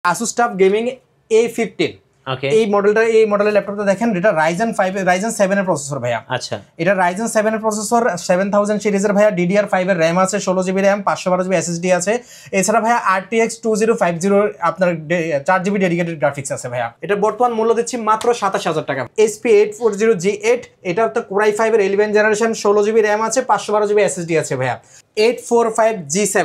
Asus TUF Gaming A15 এই মডেলের ল্যাপটপটা দেখেন, এটা Ryzen 7 এর প্রসেসর ভাইয়া। আচ্ছা, এটা Ryzen 7 এর প্রসেসর, 7000 সিরিজের ভাইয়া, DDR5 এর RAM আছে, 16GB RAM, 512GB SSD আছে। এছাড়া ভাইয়া RTX 2050 আপনার 4GB ডেডিকেটেড গ্রাফিক্স আছে ভাইয়া। এটা বর্তমান মূল্য দিচ্ছি মাত্র 27000 টাকা। SP840G8, এটা তো Core i5 এর 11 জেনারেশন, 16GB RAM আছে, 512GB SSD আছে ভাইয়া। 845G7,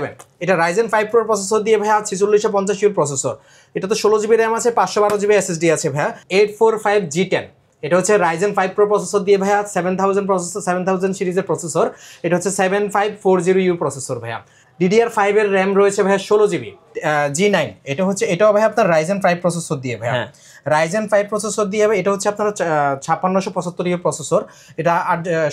এটা Ryzen 5 Pro প্রসেসর দিয়ে ভাইয়া, 4650U প্রসেসর। এটা তো 16GB RAM আছে, 512GB SSD আছে ভাইয়া। 845G10, এটা হচ্ছে Ryzen 5 Pro প্রসেসর দিয়ে ভাইয়া, 7000 সিরিজের প্রসেসর। এটা হচ্ছে 7540U প্রসেসর ভাইয়া। DDR5 এর RAM রয়েছে ভাইয়া 16GB। G9, এটাও ভাইয়া আপনার Ryzen 5 প্রসেসর দিয়ে ভাইয়া। Ryzen 5 প্রসেসর দিয়ে এটা হচ্ছে আপনার 5675U প্রসেসর। এটা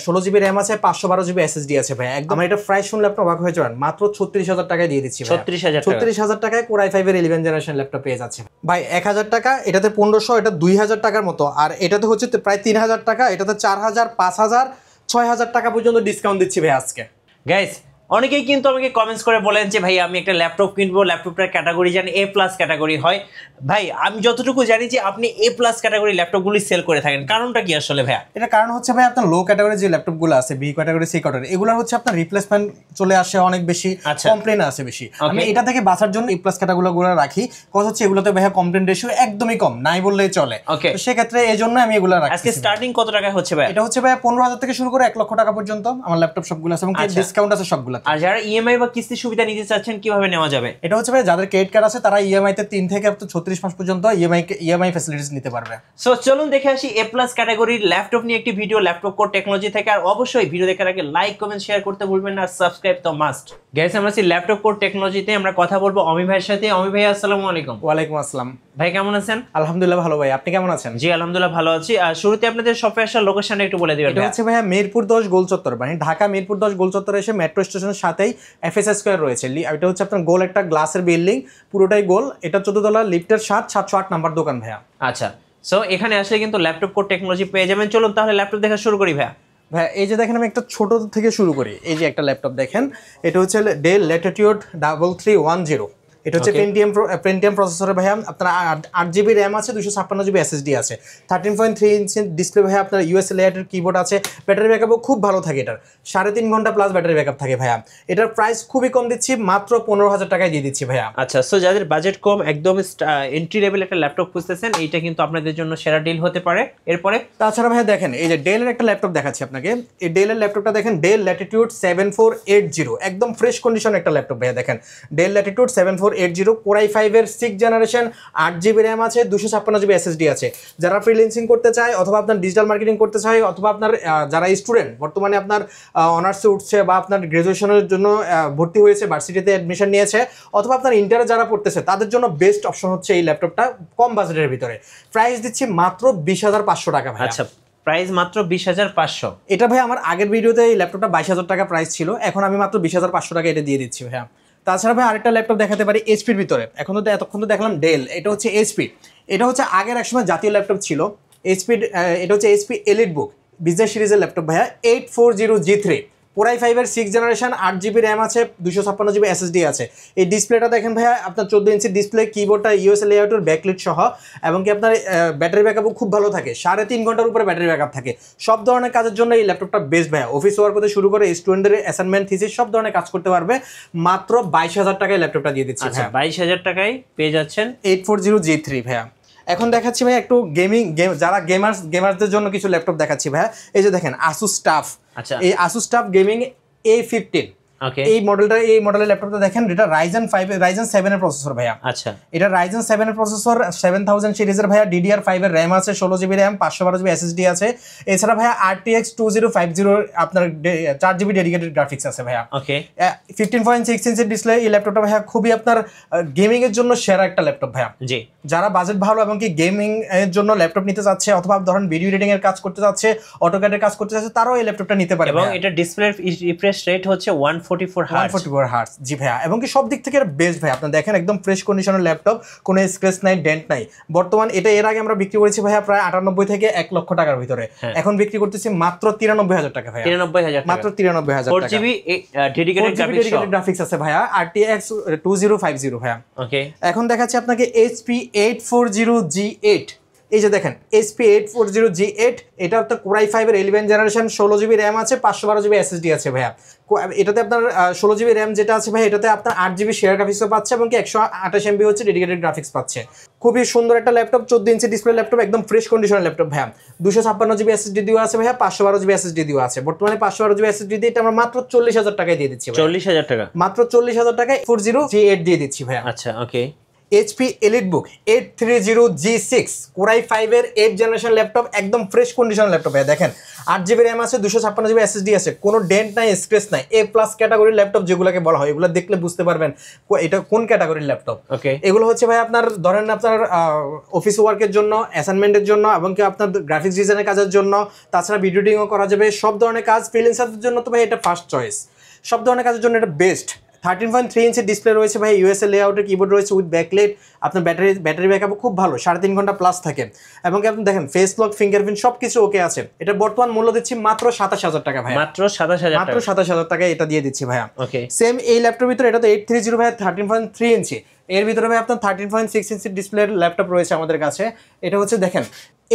16GB RAM আছে, 512GB SSD আছে ভাইয়া। একদম এটা প্রাইস শুনলে আপনি অবাক হয়ে যাবেন, মাত্র 36000 টাকায় দিয়ে দিচ্ছি। 36000 টাকায় Core i5 এর 11 জেনারেশন ল্যাপটপ পেয়ে যাচ্ছে ভাই। 1000 টাকা, এটাতে 1500, এটা 2000 টাকার মতো। আর এটাতে হচ্ছে প্রায় 3000 টাকা, এটাতে 4000, 5000, 6000 টাকা পর্যন্ত ডিসকাউন্ট দিচ্ছি ভাই আজকে। গাইস, অনেকেই কিন্তু আমাকে কমেন্টস করে বলেন যে ভাই আমি একটা ল্যাপটপ কিনবো, ল্যাপটপটার ক্যাটাগরি জানি A+ ক্যাটাগরি হয়। ভাই আমি যতটুকু জানি যে আপনি A+ ক্যাটাগরি ল্যাপটপগুলি সেল করে থাকেন, কারণটা কি আসলে ভাইয়া? এটা কারণ হচ্ছে ভাই আপনার লো ক্যাটাগরি যে ল্যাপটপগুলো আছে, B ক্যাটাগরি, C ক্যাটাগরি, এগুলো হচ্ছে আপনার রিপ্লেসমেন্ট চলে আসে অনেক বেশি, কমপ্লেন আসে বেশি। আমি এটা থেকে বাঁচার জন্য A+ ক্যাটাগরিগুলো রাখি। কথা হচ্ছে এগুলোতে ভাইয়া কমপ্লেন রেশিও একদমই কম, নাই বললেই চলে। তো সেক্ষেত্রে এই জন্য আমি এগুলো রাখি। আজকে স্টার্টিং কত টাকা হচ্ছে ভাই? এটা হচ্ছে ভাই 15000 থেকে শুরু করে 1 লক্ষ টাকা পর্যন্ত আমার ল্যাপটপ সবগুলো আছে, এবং ডিসকাউন্ট আছে সবগুলো। আর যারা ইএমআই বা কিস্তি সুবিধা নিতে চাচ্ছেন কিভাবে নেওয়া যাবে? এটা হচ্ছে ভাই যাদের ক্রেডিট কার্ড আছে তারা ইএমআই তে 3 থেকে 36 মাস পর্যন্ত ইএমআই ফ্যাসিলিটিস নিতে পারবে। সো চলুন দেখে আসি A+ ক্যাটাগরির ল্যাপটপ নিয়ে একটি ভিডিও, ল্যাপটপ কোর টেকনোলজি থেকে। আর অবশ্যই ভিডিও দেখার আগে লাইক, কমেন্ট, শেয়ার করতে ভুলবেন না, আর সাবস্ক্রাইব তো মাস্ট। গাইস, আমরা আছি ল্যাপটপ কোর টেকনোলজিতে। আমরা কথা বলবো অমি ভাইয়ের সাথে। অমি ভাই, আসসালামু আলাইকুম। ওয়ালাইকুম আসসালাম ভাই, কেমন আছেন? আলহামদুলিল্লাহ ভালো ভাই, আপনি কেমন আছেন? জি আলহামদুলিল্লাহ ভালো আছি। আর শুরুতে আপনাদের শপে আসার লোকেশনটা একটু বলে দিবেন। এটা হচ্ছে ভাইয়া মিরপুর 10 গোল চত্বর, মানে ঢাকা মিরপুর 10 গোল চত্বরে এসে মেট্রো স্টেশনের সাথেই FS স্কয়ার রয়েছে। এটা হচ্ছে আপনার গোল একটা গ্লাসের বিল্ডিং, পুরোটাই গোল। এটা 14 তলা, লিফটের 708 নাম্বার দোকান ভাইয়া। আচ্ছা, সো এখানে আসলে কিন্তু ল্যাপটপ কোর টেকনোলজি পেয়ে যাবেন। চলুন তাহলে ল্যাপটপ দেখা শুরু করি ভাইয়া। ভাই এই যে দেখেন, আমি একটা ছোট থেকে শুরু করি। এই যে একটা ল্যাপটপ দেখেন, এটা হচ্ছে Dell Latitude 3310। এটা হচ্ছে পেন্টিয়াম প্রসেসরের ভাইয়া। আপনার 8GB RAM আছে, 256GB SSD আছে, 13.3 ইঞ্চি ডিসপ্লে ভাইয়া। আপনার US লেয়ারের কিবোর্ড আছে। ব্যাটারি ব্যাকআপও খুব ভালো থাকে এটার, 3.5 ঘন্টা প্লাস ব্যাটারি ব্যাকআপ থাকে ভাইয়া। এটার প্রাইস খুবই কম দিচ্ছি, মাত্র 15000 টাকায় দিয়ে দিচ্ছি ভাইয়া। আচ্ছা, সো যাদের বাজেট কম, একদম এন্ট্রি লেভেল একটা ল্যাপটপ খুঁজতেছেন, এইটা কিন্তু আপনাদের জন্য সেরা ডিল হতে পারে। এরপরে তাছাড়া ভাইয়া দেখেন, এই যে ডেলের একটা ল্যাপটপ দেখাচ্ছি আপনাকে। এই ডেলের ল্যাপটপটা দেখেন, Dell Latitude 7480, একদম ফ্রেশ কন্ডিশন একটা ল্যাপটপ ভাইয়া। দেখেন Dell Latitude 7480, Core i5 এর 6 জেনারেশন, 8GB RAM আছে, 256GB SSD আছে। যারা ফ্রিল্যান্সিং করতে চায়, অথবা আপনার ডিজিটাল মার্কেটিং করতে চায়, অথবা আপনার যারা স্টুডেন্ট বর্তমানে আপনার অনার্সে উঠছে, বা আপনার গ্রাজুয়েশনের জন্য ভর্তি হয়েছে, ভার্সিটিতে অ্যাডমিশন নিয়েছে, অথবা আপনার ইন্টারে যারা পড়তেছে, তাদের জন্য বেস্ট অপশন হচ্ছে এই ল্যাপটপটা, কম বাজেটের ভিতরে। প্রাইস দিচ্ছি মাত্র 20500 টাকা ভাই। আচ্ছা, প্রাইস মাত্র 20500। এটা ভাই আমার আগের ভিডিওতে এই ল্যাপটপটা 22000 টাকা প্রাইস ছিল, এখন আমি মাত্র 20500 টাকা এটা দিয়ে দিচ্ছি ভাইয়া। তাছাড়া ভাই আরেকটা ল্যাপটপ দেখাতে পারি এইচপির ভিতরে। এতক্ষণ তো দেখলাম ডেল, এটা হচ্ছে এইচপি। এটা হচ্ছে আগের একসময় জাতীয় ল্যাপটপ ছিল এইচপি। এটা হচ্ছে এইচপি এলিটবুক বিজনেস সিরিজের ল্যাপটপ ভাইয়া। 840G3, Core i5 এর 6 জেনারেশন, 8GB RAM আছে, 256GB SSD আছে। এই ডিসপ্লেটা দেখেন ভাইয়া, আপনার 14 ইঞ্চি ডিসপ্লে, কিবোর্ডটা US লেআউটের, ব্যাকলিট সহ, এবং কি আপনার ব্যাটারি ব্যাকআপও খুব ভালো থাকে, 3.5 ঘন্টার উপরে ব্যাটারি ব্যাকআপ থাকে। সব ধরনের কাজের জন্য এই ল্যাপটপটা বেস্ট ভাইয়া। অফিস ওয়ার্ক করতে শুরু করে স্টুডেন্টের অ্যাসাইনমেন্ট, থিসিস সব ধরনের কাজ করতে পারবে। মাত্র 22000 টাকায় ল্যাপটপটা দিয়ে দিচ্ছি। আচ্ছা, 22000 টাকায় পেয়ে যাচ্ছেন 840G3 ভাইয়া। এখন দেখাচ্ছি ভাই একটু যারা গেমার্সদের জন্য কিছু ল্যাপটপ দেখাচ্ছি ভাইয়া। এই যে দেখেন Asus TUF, এই Asus TUF Gaming A15, এই মডেলের ল্যাপটপটা দেখেন, এটা Ryzen 7 এর প্রসেসর ভাইয়া। আচ্ছা, এটা Ryzen 7 এর প্রসেসর, 7000 সিরিজের ভাইয়া, DDR5 এর RAM আছে, 16GB RAM, 512GB SSD আছে। এছাড়া ভাইয়া RTX 2050 আপনার 4GB ডেডিকেটেড গ্রাফিক্স আছে ভাইয়া। ওকে, 15.6 ইঞ্চি ডিসপ্লে। এই ল্যাপটপটা ভাইয়া খুবই আপনার গেমিং এর জন্য সেরা একটা ল্যাপটপ ভাইয়া। জি, যারা বাজেট ভালো এবং কি গেমিং এর জন্য ল্যাপটপ নিতে চাচ্ছে, অথবা ধরেন ভিডিও এডিটিং এর কাজ করতে চাচ্ছে, অটোক্যাডের কাজ করতে চাচ্ছে, তারাও এই ল্যাপটপটা নিতে পারে। এবং এটা ডিসপ্লে রিফ্রেশ রেট হচ্ছে 140 144 হার্জ। 144 হার্জ, জি ভাইয়া, এবং কি সব দিক থেকে বেস্ট ভাই। আপনি দেখেন একদম ফ্রেশ কন্ডিশনের ল্যাপটপ, কোনো স্ক্র্যাচ নাই, ডেন্ট নাই। বর্তমান এটা এর আগে আমরা বিক্রি করেছি ভাইয়া প্রায় 98 থেকে 1 লক্ষ টাকার ভিতরে, এখন বিক্রি করতেছি মাত্র 93,000 টাকা ভাইয়া, 93,000 মাত্র 93,000 টাকা। 4GB ডেডিকেটেড গ্রাফিক্স আছে ভাইয়া, RTX 2050 ভাইয়া। ওকে, এখন দেখাচ্ছি আপনাকে HP 840G8। এই যে দেখেন HP 840G8, এটা আপনার Core i5 এর 11 জেনারেশন, 16GB র্যাম আছে, 512GB SSD আছে ভাইয়া। এটাতে আপনার 16GB র্যাম যেটা আছে ভাই, এটাতে আপনার 8GB শেয়ার গ্রাফিক্সও পাচ্ছে এবং কি 128 MB হচ্ছে ডেডিকেটেড গ্রাফিক্স পাচ্ছে। খুবই সুন্দর একটা ল্যাপটপ, 14 ইঞ্চি ডিসপ্লে ল্যাপটপ, একদম ফ্রেশ কন্ডিশনের ল্যাপটপ ভাইয়া। 256GB SSD দিও আছে ভাইয়া, 512GB SSD দিও আছে। বর্তমানে 512GB SSD দিয়ে এটা আমরা মাত্র 40,000 টাকায় দিয়ে দিচ্ছি ভাইয়া। 40,000 টাকা, মাত্র 40,000 টাকায় 40G8 দিয়ে দিচ্ছি ভাইয়া। আচ্ছা ওকে। HP EliteBook 830G6 Core i5 এর 8 জেনারেশন ল্যাপটপ, একদম ফ্রেশ কন্ডিশন ল্যাপটপ ভাইয়া। দেখেন 8GB র্যাম আছে, 256GB SSD আছে, কোনো ডেন্ট নাই, স্ক্র্যাচ নাই। A+ ক্যাটাগরির ল্যাপটপ যেগুলোকে বলা হয়, এগুলো দেখলে বুঝতে পারবেন এটা কোন ক্যাটাগরির ল্যাপটপ। ওকে, এগুলো হচ্ছে ভাই আপনার ধরেন আপনার অফিস ওয়ার্কের জন্য, অ্যাসাইনমেন্টের জন্য, এবং কি আপনার গ্রাফিক্স ডিজাইনের কাজের জন্য, তাছাড়া ভিডিও এডিটিংও করা যাবে, সব ধরনের কাজ। ফ্রিল্যান্সারদের জন্য তো ভাই এটা ফার্স্ট চয়েস, সব ধরনের কাজের জন্য এটা বেস্ট। 13.3 ইঞ্চি ডিসপ্লে রয়েছে ভাই, ইউএসএ লেআউটের কিবোর্ড রয়েছে উইথ ব্যাকলাইট। আপনার ব্যাটারি ব্যাকআপ খুব ভালো, 3.5 ঘন্টা প্লাস থাকে। এবং কি আপনি দেখেন ফেস লক, ফিঙ্গারপ্রিন্ট সব কিছু ওকে আছে। এটা বর্তমান মূল্য দিচ্ছি মাত্র 27,000 টাকা ভাই, মাত্র 27,000 মাত্র 27,000 টাকায় এটা দিয়ে দিচ্ছি ভাইয়া। ওকে, সেম এই ল্যাপটপের ভিতরে এটা তো 830 ভাই, 13.3 ইঞ্চি, এর ভিতরে ভাই আপনার 13.6 ইঞ্চি ডিসপ্লের ল্যাপটপ রয়েছে আমাদের কাছে। এটা হচ্ছে দেখেন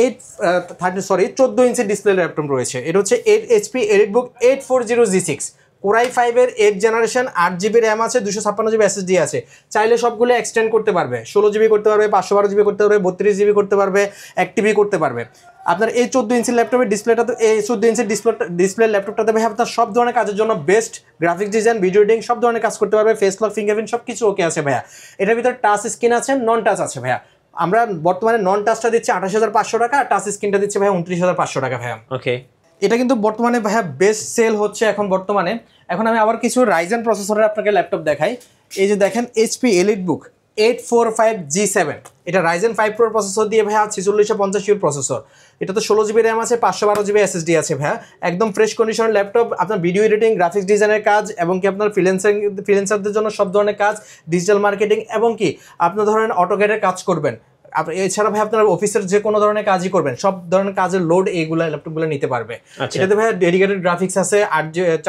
14 ইঞ্চি ডিসপ্লে ল্যাপটপ রয়েছে। এটা হচ্ছে HP EliteBook 840G6 Core i5 এর 8 জেনারেশন, 8GB র্যাম আছে, 256GB SSD আছে। চাইলে সবগুলো এক্সটেন্ড করতে পারবে, 16GB করতে পারবে, 512GB করতে পারবে, 32GB করতে পারবে, 1TB করতে পারবে। আপনার এই 14 ইঞ্চি ল্যাপটপের ডিসপ্লেটা তো, এই 14 ইঞ্চি ডিসপ্লে ল্যাপটপটাতে ভাই আপনার সব ধরনের কাজের জন্য best. Graphics design, video editing সব ধরনের কাজ করতে পারবে, ফেস লক, ফিঙ্গারপ্রিন্ট সব কিছু ওকে আছে ভাইয়া। এটার ভিতরে টাচ স্ক্রিন আছে, নন টাচ আছে ভাইয়া। আমরা বর্তমানে নন টাচটা দিচ্ছি 28,500 টাকা, আর টাচ স্ক্রিনটা দিচ্ছি ভাইয়া 29,500 টাকা ভাইয়া। ওকে, এটা কিন্তু বর্তমানে ভাইয়া বেস্ট সেল হচ্ছে এখন বর্তমানে। এখন আমি আবার কিছু রাইজেন প্রসেসরের আপনাকে ল্যাপটপ দেখাই। এই যে দেখেন HP EliteBook 845G7, এটা Ryzen 5 Pro প্রসেসর দিয়ে ভাইয়া, 4650U প্রসেসর। এটা তো 16GB র্যাম আছে, 512GB SSD আছে ভাইয়া। একদম ফ্রেশ কন্ডিশনের ল্যাপটপ, আপনার ভিডিও এডিটিং, গ্রাফিক্স ডিজাইনের কাজ, এবং কি আপনার ফ্রিল্যান্সারদের জন্য সব ধরনের কাজ, ডিজিটাল মার্কেটিং, এবং কি আপনার ধরেন অটোক্যাডের কাজ করবেন। এছাড়া ভাই আপনার অফিসের যে কোনো ধরনের কাজই করবেন, সব ধরনের কাজের লোড এইগুলো ল্যাপটপগুলো নিতে পারবে। এটাতে ভাই ডেডিকেটেড গ্রাফিক্স আছে,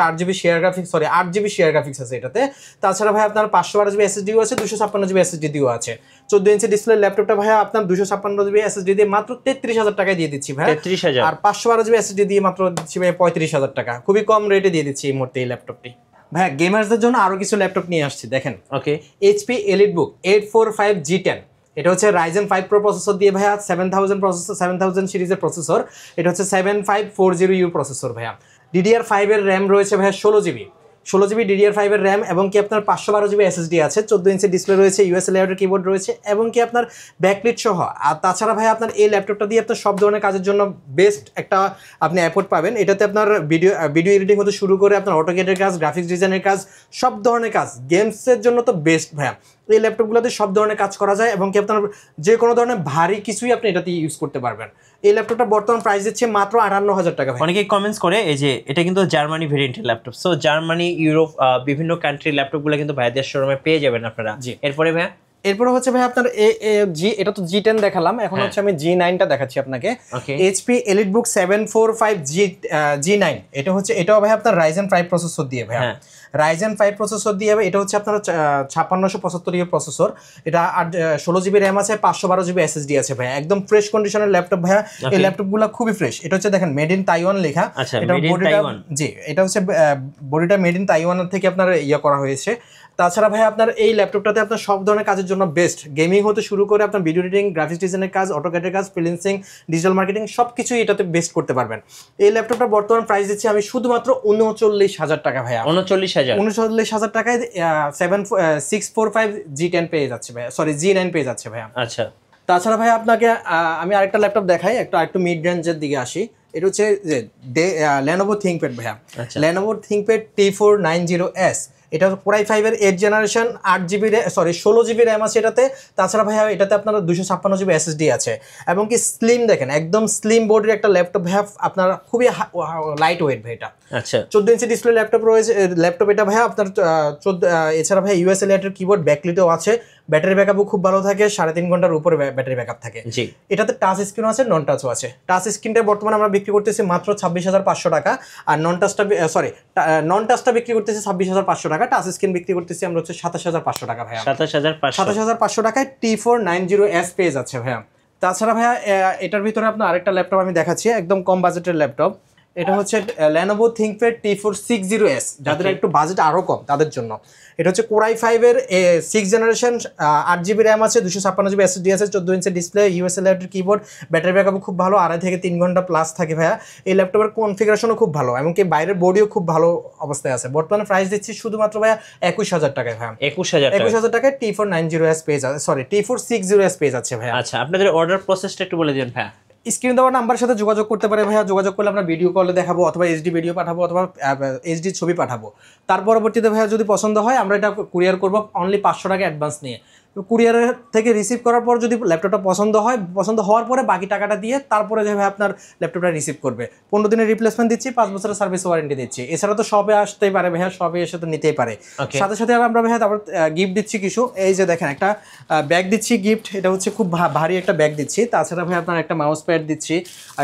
8GB share graphics, 8GB share graphics আছে এটাতে। তাছাড়া ভাই আপনার 512GB SSD আছে, 256GB SSD দিও আছে। 14 ইঞ্চি ডিসপ্লে ল্যাপটপটা ভাই আপনার 256GB SSD দিয়ে মাত্র 33,000 টাকায় দিয়ে দিচ্ছি ভাই। 33,000, আর 512GB SSD দিয়ে মাত্র দিচ্ছি ভাই 35,000 টাকা। খুবই কম রেটে দিয়ে দিচ্ছি এই মুহূর্তে এই ল্যাপটপটি ভাই। গেমার্সদের জন্য আরো কিছু ল্যাপটপ নিয়ে আসছি, দেখেন। ওকে, HP EliteBook 845G10, এটা হচ্ছে Ryzen 5 Pro প্রসেসর দিয়ে ভাইয়া, 7000 সিরিজের প্রসেসর। এটা হচ্ছে 7540U প্রসেসর ভাইয়া। DDR5 এর র্যাম রয়েছে ভাইয়া 16GB DDR5 এর র্যাম, এবং কি আপনার 512GB SSD আছে, 14 ইঞ্চি ডিসপ্লে রয়েছে, ইউএসএ লেআউটের কিবোর্ড রয়েছে, এবং কি আপনার ব্যাকলাইট সহ। আর তাছাড়া ভাই আপনার এই ল্যাপটপটা দিয়ে আপনার সব ধরনের কাজের জন্য বেস্ট একটা আপনি অ্যাপোর্ট পাবেন। এটাতে আপনার ভিডিও এডিটিং হতে শুরু করে আপনার অটোক্যাডের কাজ, গ্রাফিক্স ডিজাইনের কাজ, সব ধরনের কাজ, গেমসের জন্য তো বেস্ট ভাইয়া। এই ল্যাপটপগুলোতে সব ধরনের কাজ করা যায়, এবং কি আপনার যে কোনো ধরনের ভারী কিছুই আপনি এটাতে ইউজ করতে পারবেন। এই ল্যাপটপটা বর্তমান প্রাইস দিচ্ছে মাত্র 58,000 টাকা ভাই। অনেকেই কমেন্টস করে এই যে এটা কিন্তু জার্মানি ভেরিয়েন্টের ল্যাপটপ। সো জার্মানি, ইউরোপ, বিভিন্ন কান্ট্রির ল্যাপটপগুলো কিন্তু ভাইদের শোরুমে পেয়ে যাবেন আপনারা। জি। এরপরে ভাইয়া, এরপরে হচ্ছে ভাই আপনার এটা তো G10 দেখালাম, এখন হচ্ছে আমি G9টা দেখাচ্ছি আপনাকে। HP EliteBook 745G9, এটা হচ্ছে, এটাও ভাই আপনার Ryzen 5 প্রসেসর দিয়ে ভাই, Ryzen 5 প্রসেসর দিয়ে এটা হচ্ছে আপনার 5675U প্রসেসর। এটা 16GB র্যাম আছে, 512GB SSD আছে ভাই। একদম ফ্রেশ কন্ডিশনের ল্যাপটপ ভাইয়া। এই ল্যাপটপগুলো খুবই ফ্রেশ। এটা হচ্ছে দেখেন মেড ইন তাইওয়ান লেখা। এটা বডিটা, জি, এটা হচ্ছে বডিটা মেড ইন তাইওয়ান থেকে আপনার ইয়া করা হয়েছে। তাছাড়া ভাই আপনার এই ল্যাপটপটাতে আপনার সব ধরনের কাজের জন্য বেস্ট, গেমিং হতে শুরু করে আপনার ভিডিও এডিটিং, গ্রাফিক্স ডিজাইনের কাজ, অটোক্যাডের কাজ, ফ্রিল্যান্সিং, ডিজিটাল মার্কেটিং সব কিছুই এটাতে বেস্ট করতে পারবেন। এই ল্যাপটপটা বর্তমান প্রাইস দিচ্ছি আমি শুধুমাত্র 39,000 টাকা ভাইয়া। 39,000 টাকায় 645G10 পেয়ে যাচ্ছে ভাইয়া, সরি G9 পেয়ে যাচ্ছে ভাইয়া। আচ্ছা, তাছাড়া ভাই আপনাকে আমি আরেকটা ল্যাপটপ দেখাই, একটু মিড রেঞ্জের দিকে আসি। এটা হচ্ছে যে Lenovo ThinkPad ভাইয়া। Lenovo ThinkPad T490S, এটা কোরাই 5 এর 8 generation 8GB sorry 16GB RAM আছে এটাতে। তাছাড়া ভাইয়া এটাতে আপনার 256GB SSD আছে এবং কি স্লিম দেখেন একদম স্লিম বডির একটা ল্যাপটপ ভাইয়া, আপনার খুবই লাইট ওয়েট ভাই এটা। আচ্ছা 14 ইঞ্চি ডিসপ্লে ল্যাপটপ রয়েছে, ল্যাপটপ এটা ভাইয়া আপনার এছাড়া ভাই ইউএস এলিয়াটের কিবোর্ড ব্যাকলিটও আছে, ব্যাটারি ব্যাকআপও খুব ভালো থাকে, 3.5 ঘন্টার উপরে ব্যাটারি ব্যাকআপ থাকে। জি এটাতে টাচ স্ক্রিন আছে, নন টাচও আছে। টাচ স্ক্রিনটা বর্তমানে আমরা বিক্রি করতেছি মাত্র 26,500 টাকা, আর নন টাচটা বিক্রি করতেছি 26,500 টাকা, টাচ স্ক্রিন বিক্রি করতেছি আমরা হচ্ছে 27,500 টাকা ভাইয়া। 27,500 টাকায় T490S পেজ আছে ভাইয়া। তাছাড়া ভাইয়া এটার ভিতরে আপনার আরেকটা ল্যাপটপ আমি দেখাচ্ছি, একদম কম বাজেটের ল্যাপটপ। এটা হচ্ছে Lenovo ThinkPad T460S, যাদের একটু বাজেট আরও কম তাদের জন্য। এটা হচ্ছে কোরাই 5 এর 6 জেনারেশন, 8GB র্যাম আছে, 256GB SSD আছে, 14 inch display, US এলিয়াটের keyboard, battery ব্যাকআপও খুব ভালো, 2.5 থেকে 3 ঘন্টা প্লাস থাকে ভাইয়া। এই ল্যাপটপের কনফিগারেশনও খুব ভালো, এমনকি বাইরের বডিও খুব ভালো অবস্থায় আছে। বর্তমানে প্রাইস দিচ্ছি শুধুমাত্র ভাইয়া 21,000 টাকায় ভাইয়া। 21,000 টাকায় T490S পেজ আছে, সরি T460S পেজ আছে ভাইয়া। আচ্ছা আপনাদের অর্ডার প্রসেসটা একটু বলে দিন ভাইয়া। স্ক্রিন দেওয়া নাম্বারের সাথে যোগাযোগ করতে পারে ভাইয়া। যোগাযোগ করলে আমরা ভিডিও কলে দেখাবো, অথবা এইচডি ভিডিও পাঠাবো, অথবা এইচডি ছবি পাঠাবো। তার পরবর্তীতে ভাইয়া যদি পছন্দ হয় আমরা এটা কুরিয়ার করবো অনলি 500 টাকা অ্যাডভান্স নিয়ে। কুরিয়ারের থেকে রিসিভ করার পর যদি ল্যাপটপটা পছন্দ হওয়ার পরে বাকি টাকাটা দিয়ে তারপরে যে ভাই আপনার ল্যাপটপটা রিসিভ করবে। 15 দিনের রিপ্লেসমেন্ট দিচ্ছি, 5 বছরের সার্ভিস ওয়ারেন্টি দিচ্ছি। এছাড়া তো শপে আসতেই পারে ভাইয়া, শপে এসে তো নিতেই পারে। সাথে সাথে আমরা ভাইয়া তারপর গিফট দিচ্ছি কিছু। এই যে দেখেন একটা ব্যাগ দিচ্ছি গিফট, এটা হচ্ছে খুব ভারী একটা ব্যাগ দিচ্ছি। তাছাড়া ভাই আপনার একটা মাউস প্যাড দিচ্ছি, আর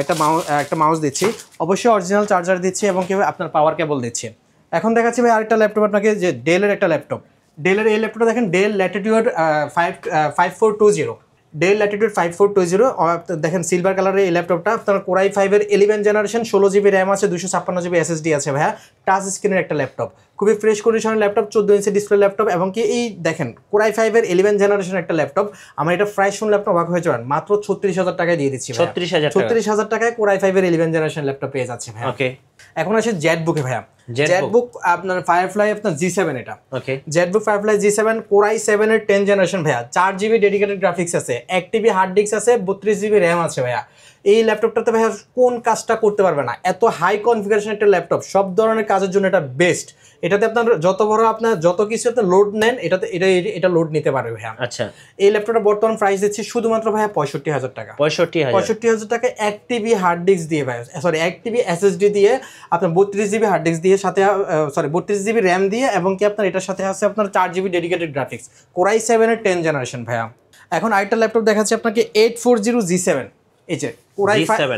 একটা মাউস দিচ্ছি, অবশ্যই অরিজিনাল চার্জার দিচ্ছি, এবং কি আপনার পাওয়ার কেবল দিচ্ছি। এখন দেখাচ্ছি ভাই আরেকটা ল্যাপটপ আপনাকে, যে ডেলের একটা ল্যাপটপ। ডেলের এই ল্যাপটপটা দেখেন, ডেল ল্যাটিটিউড 5420, ডেল ল্যাটিটিউড 5420 দেখেন সিলভার কালারের এই ল্যাপটপটা। আপনার কোরাই 5 এর 11 জেনারেশন, 16GB র্যাম আছে, 256GB SSD আছে ভাইয়া। টাচ স্ক্রিনের একটা ল্যাপটপ, খুবই ফ্রেশ কন্ডিশনের ল্যাপটপ, 14 ইঞ্চি ডিসপ্লে ল্যাপটপ, এবং কি এই দেখেন কোরাই 5 এর 11 জেনারেশন একটা ল্যাপটপ। আমার এটা প্রাইস শুন ল্যাপটপ অবাক হয়ে যাবেন, মাত্র 36,000 টাকায় দিয়ে দিচ্ছি। 36,000 টাকায় কোরাই 5 এর 11 জেনারেশন ল্যাপটপ পেয়ে যাচ্ছে ভাইয়া। ওকে, এখন আসে জেটবুকে ভাইয়া। জেটবুক আপনার ফায়ারফ্লাই আপনার G7 এটা। ওকে, জেটবুক ফায়ারফ্লাই G7 কোরাই 7 এর 10 জেনারেশন ভাইয়া। 4GB ডেডিকেটেড গ্রাফিক্স আছে, 1TB হার্ড ডিস্ক আছে, 32GB র্যাম আছে ভাইয়া। এই ল্যাপটপটাতে ভাইয়া কোন কাজটা করতে পারবে না, এত হাই কনফিগারেশন একটা ল্যাপটপ, সব ধরনের কাজের জন্য এটা বেস্ট। এটাতে আপনার যত বড় আপনার যত কিছু আপনি লোড নেন, এটা লোড নিতে পারবে ভাইয়া। আচ্ছা, এই ল্যাপটপটা বর্তমান প্রাইস দিচ্ছি শুধুমাত্র ভাইয়া 65,000 টাকা। 65,000 টাকায় 1TB হার্ড ডিস্ক দিয়ে ভাইয়া, সরি 1TB SSD দিয়ে, আপনার 32GB হার্ড ডিস্ক দিয়ে, সাথে 32GB র্যাম দিয়ে, এবং কি আপনার এটার সাথে আছে আপনার 4GB ডেডিকেটেড গ্রাফিক্স, কোরাই 7 এর 10 জেনারেশন ভাইয়া। এখন আরেকটা ল্যাপটপ দেখাচ্ছি আপনাকে, 840 G7। এই যে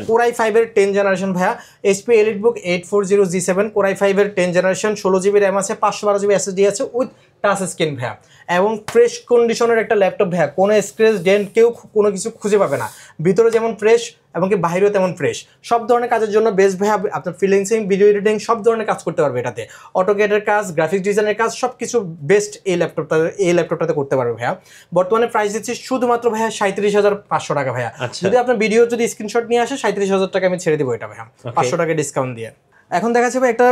কোরাই 5 এর 10 জেনারেশন ভাইয়া, HP EliteBook 840 G7, কোরাই 5 এর 10 জেনারেশন, 16GB র্যাম আছে, 512GB SSD আছে, উইথ টাচ স্ক্রিন ভাইয়া, এবং ফ্রেশ কন্ডিশনের একটা ল্যাপটপ ভাইয়া। কোনো স্ক্র্যাচ ডেন্ট কেউ কোনো কিছু খুঁজে পাবে না, ভিতরে যেমন ফ্রেশ এবং কি বাইরেও তেমন ফ্রেশ। সব ধরনের কাজের জন্য বেস্ট ভাইয়া। আপনার ফ্রিল্যান্সিং, ভিডিও এডিটিং সব ধরনের কাজ করতে পারবে এটাতে, অটোক্যাডের কাজ, গ্রাফিক্স ডিজাইনের কাজ, সব কিছু বেস্ট এই ল্যাপটপটাতে করতে পারবে ভাইয়া। বর্তমানে প্রাইস দিচ্ছি শুধুমাত্র ভাইয়া 37,500 টাকা ভাইয়া। যদি আপনার ভিডিও যদি স্ক্রিনশট নিয়ে আসে 37,000 টাকা আমি ছেড়ে দেবো এটা ভাইয়া, 500 টাকা ডিসকাউন্ট দিয়ে। এখন দেখাচ্ছি ভাই একটা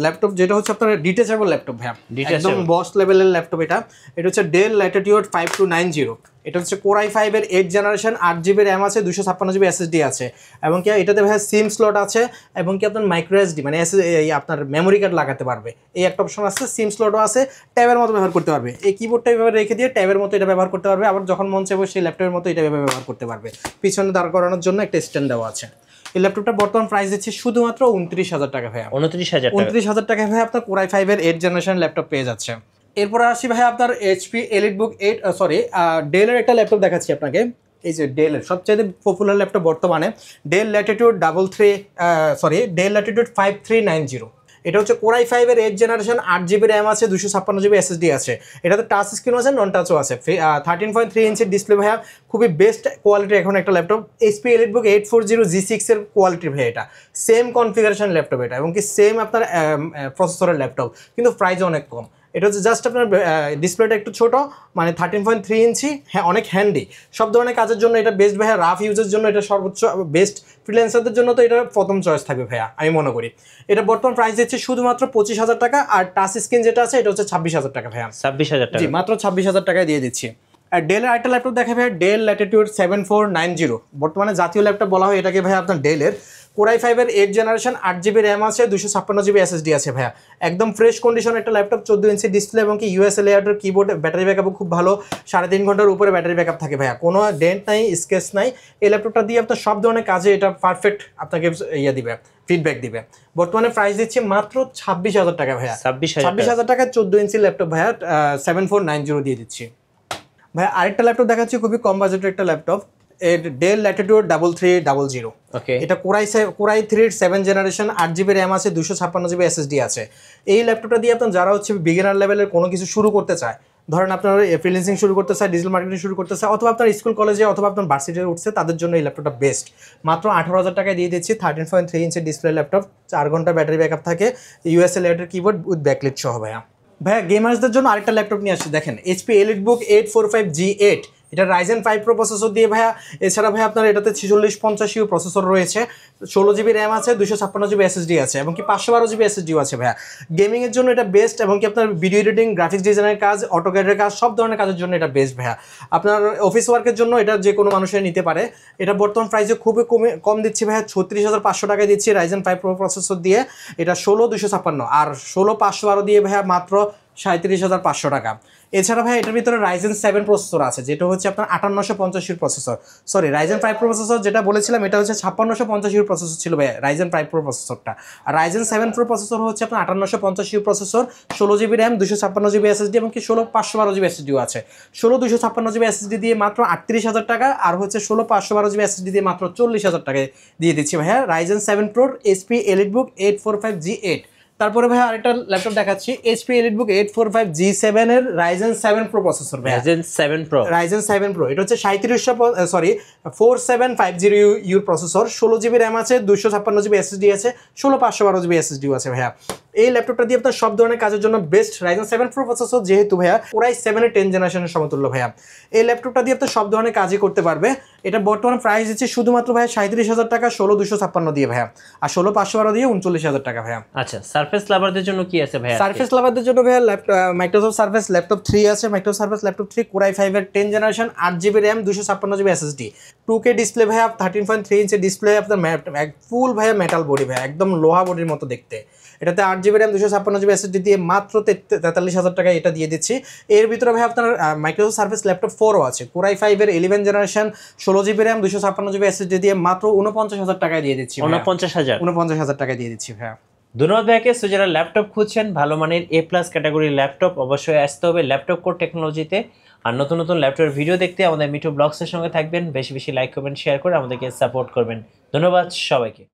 ল্যাপটপ, যেটা হচ্ছে আপনার ডিটেচেবল ল্যাপটপ ভাইয়া, একদম বস লেভেলের ল্যাপটপ এটা। এটা হচ্ছে ডেল ল্যাটিটিউড 5290। এটা হচ্ছে কোরাই 5 এর 8 জেনারেশন, 8GB র্যাম আছে, 256GB SSD আছে, এবং কি এটাতে ভাইয়া সিম স্লট আছে, এবং কি আপনার মাইক্রো SD মানে আপনার মেমোরি কার্ড লাগাতে পারবে, এই একটা অপশন আছে। সিম স্লটও আছে, ট্যাবের মতো ব্যবহার করতে পারবে। এই কিবোর্ডটা এভাবে রেখে দিয়ে ট্যাবের মতো এটা ব্যবহার করতে পারবে, আবার যখন মন চাইবে সেই ল্যাপটপের মতো এটা ব্যবহার করতে পারবে। পিছনে দাঁড় করানোর জন্য একটা স্ট্যান্ড দেওয়া আছে। এই ল্যাপটপটা বর্তমান প্রাইস দিচ্ছে শুধুমাত্র 29,000 টাকা ভাইয়া। 29,000 টাকা ভাইয়া আপনার কোরাই 5 এর 8 জেনারেশন ল্যাপটপ পেয়ে যাচ্ছে। এরপরে আসি ভাইয়া আপনার HP EliteBook 8, ডেলের একটা ল্যাপটপ দেখাচ্ছি আপনাকে। এই যে ডেলের সবচেয়ে পপুলার ল্যাপটপ বর্তমানে, ডেল ল্যাটিটিউড 5390। এটা হচ্ছে কোরাই 5 এর 8 জেনারেশন, 8GB র্যাম আছে, 256GB SSD আছে। এটাতে টাচ স্ক্রিন আছে, নন টাচও আছে, 13.3 ইঞ্চির ডিসপ্লে ভাইয়া, খুবই বেস্ট কোয়ালিটির এখন একটা ল্যাপটপ। HP EliteBook 840 G6 এর কোয়ালিটির ভাইয়া, এটা সেম কনফিগারেশন ল্যাপটপ এটা, এবং কি সেম আপনার প্রসেসরের ল্যাপটপ, কিন্তু প্রাইস অনেক কম। এটা হচ্ছে জাস্ট আপনার ডিসপ্লেটা একটু ছোট, মানে 13.3 ইঞ্চি, হ্যাঁ অনেক হ্যান্ডি, সব ধরনের কাজের জন্য এটা বেস্ট ভাইয়া। রাফ ইউজের জন্য এটা সর্বোচ্চ বেস্ট, ফ্রিল্যান্সারদের জন্য তো এটা প্রথম চয়েস থাকবে ভাইয়া, আমি মনে করি। এটা বর্তমান প্রাইস দিচ্ছে শুধুমাত্র 25,000 টাকা, আর টাচ স্ক্রিন যেটা আছে এটা হচ্ছে 26,000 টাকা ভাইয়া। 26,000 টাকা, জি মাত্র 26,000 টাকায় দিয়ে দিচ্ছি। আর ডেলের আরেকটা ল্যাপটপ দেখা ভাইয়া, ডেল ল্যাটিটিউড 7490। বর্তমানে জাতীয় ল্যাপটপ বলা হয় এটাকে ভাইয়া আপনার ডেলের। কোরাই 5 এর 8 জেনারেশন 8GB র্যাম আছে 256GB SSD আছে ভাইয়া একদম ফ্রেশ কন্ডিশন একটা ল্যাপটপ 14 ইঞ্চি ডিসপ্লে এবং কি ইউএসএ লেয়ারের কিবোর্ড ব্যাটারি ব্যাকআপও খুব ভালো 3.5 ঘন্টার উপরে ব্যাটারি ব্যাকআপ থাকে ভাইয়া কোনো ডেন্ট নাই স্কেচ নাই এই ল্যাপটপটা দিয়ে আপনার সব ধরনের কাজে এটা পারফেক্ট আপনাকে দিবে ফিডব্যাক দিবে বর্তমানে প্রাইস দিচ্ছে মাত্র 26,000 টাকা ভাইয়া 26,000 টাকা 14 ইঞ্চি ল্যাপটপ ভাইয়া 7490 দিয়ে দিচ্ছি ভাইয়া আরেকটা ল্যাপটপ দেখাচ্ছি খুবই কম বাজেটের একটা ল্যাপটপ ডেল ল্যাটিটিউড 3300 ওকে এটা কোরাই 3 7 জেনারেশন 8GB র্যাম আছে 256GB SSD আছে এই ল্যাপটপটা দিয়ে আপনার যারা হচ্ছে বিগিনার লেভেলের কোনো কিছু শুরু করতে চায় ধরেন আপনার ফ্রিল্যান্সিং শুরু করতে চায় ডিজিটাল মার্কেটিং শুরু করতে চায় অথবা আপনার স্কুল কলেজে অথবা আপনার ভার্সিটিতে উঠছে তাদের জন্য এই ল্যাপটপটা বেস্ট মাত্র 18,000 টাকায় দিয়ে দিচ্ছি 13.3 ইঞ্চি ডিসপ্লে ল্যাপটপ 4 ঘন্টা ব্যাটারি ব্যাকআপ থাকে ইউএসএ লেয়ারের কিবোর্ড উইথ ব্যাকলিট সহ ভাইয়া গেমার্সদের জন্য আরেকটা ল্যাপটপ নিয়ে আসছি দেখেন এইচপি এলিটবুক 845G8 এটা রাইজেন 5 প্রো প্রসেসর দিয়ে ভাইয়া এছাড়া ভাইয়া আপনার এটাতে 4650 প্রসেসর রয়েছে 16GB র্যাম আছে 256GB SSD আছে এবং কি 512GB SSDও আছে ভাইয়া গেমিংয়ের জন্য এটা বেস্ট এবং কি আপনার ভিডিও এডিটিং গ্রাফিক্স ডিজাইনের কাজ অটোক্যাডের কাজ সব ধরনের কাজের জন্য এটা বেস্ট ভাইয়া আপনার অফিস ওয়ার্কের জন্য এটা যে কোনো মানুষের নিতে পারে এটা বর্তমান প্রাইসে খুবই কম দিচ্ছি ভাইয়া 36,500 টাকায় দিচ্ছি রাইজেন 5 প্রো প্রসেসর দিয়ে এটা 16256 আর 16512 দিয়ে ভাইয়া মাত্র 37,500 টাকা এছাড়া ভাই এটার ভিতরে রাইজেন 7 প্রসেসর আছে যেটা হচ্ছে আপনার 5850 processor sorry Ryzen 5 pro processor যেটা বলেছিলাম এটা হচ্ছে 5650 প্রসেসর ছিল ভাই রাইজেন 5 প্রো প্রসেসরটা আর রাইজেন 7 প্রো প্রসেসর হচ্ছে আপনার 5850 processor 16GB RAM 256GB SSD এবং কি 16512GB SSDও আছে 16256GB SSD দিয়ে মাত্র 38,000 টাকা আর হচ্ছে 16512GB SSD দিয়ে মাত্র 40,000 টাকায় দিয়ে দিচ্ছি ভাইয়া রাইজেন 7 প্রোর এইচপি এলিটবুক 845G8 তারপরে ভাই আরেকটা ল্যাপটপ দেখাচ্ছি এইচপি এলিটবুক 845G7 এর রাইজেন 7 প্রো প্রসেসর ভাই রাইজেন 7 প্রো এটা হচ্ছে 4750 প্রসেসর 16GB র্যাম আছে 256GB SSD আছে 16512GB SSD আছে ভাইয়া এই ল্যাপটপটা দিয়ে আপনার সব ধরনের কাজের জন্য বেস্ট রাইজেন 7 প্রো প্রসেসর যেহেতু ভাইয়া কোরাই 7 এর 10 জেনারেশনের সমতুল্য ভাইয়া এই ল্যাপটপটা দিয়ে আপনার সব ধরনের কাজই করতে পারবে এটা বর্তমান প্রাইস দিচ্ছে শুধুমাত্র ভাইয়া 37,000 টাকা 16256 দিয়ে ভাইয়া আর 16512 দিয়ে 39,000 টাকা ভাইয়া আচ্ছা সারফেস লাভারদের জন্য কি আছে ভাইয়া সারফেস লাভারদের জন্য ভাইয়া মাইক্রোসফট সারফেস ল্যাপটপ 3 আছে মাইক্রোসফট সারফেস ল্যাপটপ 3 কোরাই 5 এর 10 generation 8GB RAM 256GB SSD 2K display ভাইয়া 13.3 ইঞ্চি ডিসপ্লে আপনার ফুল ভাইয়া মেটাল বডি ভাইয়া একদম লোহা বডির মতো দেখতে এটাতে 8GB র্যাম 256GB SSD দিয়ে মাত্র 43,000 টাকায় এটা দিয়ে দিচ্ছি এর ভিতরে ভাই আপনার মাইক্রোসফট সার্ফেস ল্যাপটপ 4ও আছে কোরাই 5 এর 11 generation 16GB RAM 256GB SSD দিয়ে মাত্র 49,000 টাকায় দিয়ে দিচ্ছি 49,000 টাকায় দিয়ে দিচ্ছি ভাইয়া ধন্যবাদ ভাইকে সো যারা ল্যাপটপ খুঁজছেন ভালো মানের A+ ক্যাটাগরির ল্যাপটপ অবশ্যই আসতে হবে ল্যাপটপ কোর টেকনোলজিতে আর নতুন নতুন ল্যাপটপের ভিডিও দেখতে আমাদের মিঠু ব্লগসের সঙ্গে থাকবেন বেশি বেশি লাইক কমেন্ট শেয়ার করে আমাদেরকে সাপোর্ট করবেন ধন্যবাদ সবাইকে